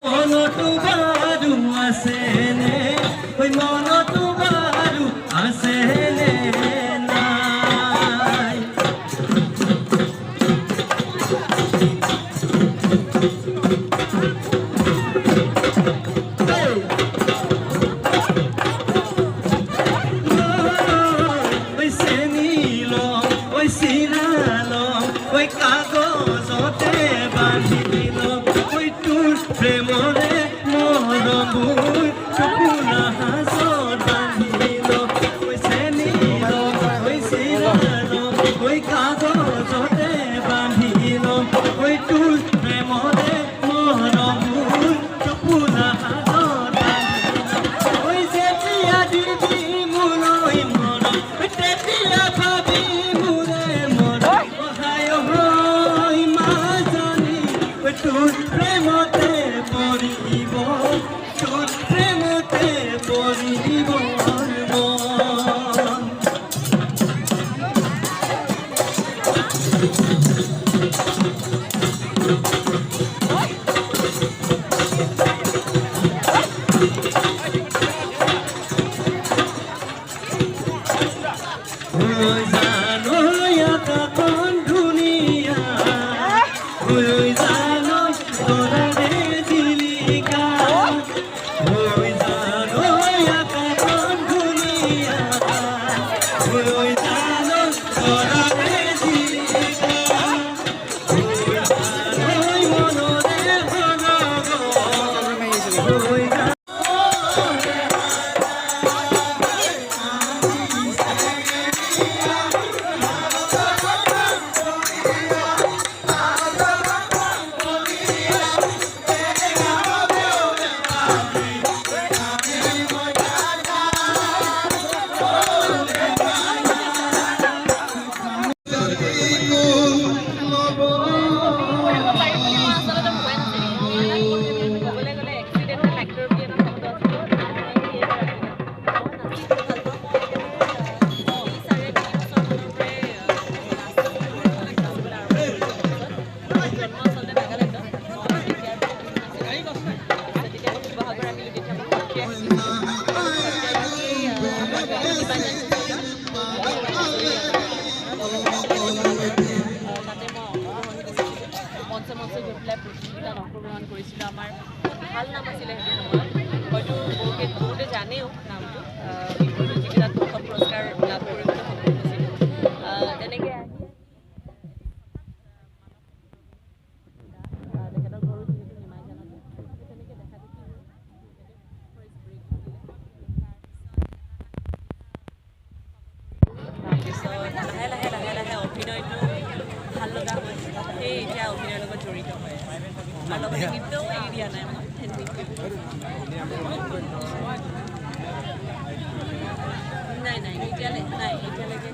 মনতো বাৰু আছেনে ঐ মনতো বাৰু আছেনে নাই ঐ চেনি লম ঐ চিৰা লম ঐ কাগজতে বান্ধি দিলম ঐ তোৰ প্ৰেমৰে মৰমবোৰ সপোনা হাজত বান্ধি লম ঐ চেনি লম ঐ চিৰা লম ঐ কাগজতে বান্ধি লম ঐ তোৰ প্ৰেমৰে মৰমবোৰ সপোনা হাজত বান্ধি লম ঐ যেতিয়া দিবি মোলৈ মৰম তেতিয়া ভাবি মোৰে মৰম সহায় হৈ মাজনী তোৰ প্ৰেমতে পৰিব তোৰ প্ৰেমতে পৰিব মন ঐ জানো আকাশখন ধুনীয়া ঐ জানো তৰাৰে জিলিকা ঐ জানো আকাশখন ধুনীয়া ঐ জানো তৰাৰে জিলিকা ঐ জানো মনৰে সৰগ ঐ জানো অংশগ্ৰহণ কৰেছিল আমাৰ ভাল নাম আছিল হয়তো বহুতে জানেও নামটো প্ৰতিযোগিতাত প্ৰথম পুৰস্কাৰ লাভ কৰিবলৈ সক্ষম হৈছিল তেনেকৈ তেখেতৰ ঘৰো যিহেতু নিমাই জানতে তেনেকৈ দেখা দেখি তাৰপিছত লাহে লাহে অভিনয়টো ভাল লগা হয় সেই এতিয়া অভিনয়ৰ লগত জড়িত হৈ আছে আৰু লগতে নৃত্যও এৰি দিয়া নাই মই নাই এতিয়ালৈকে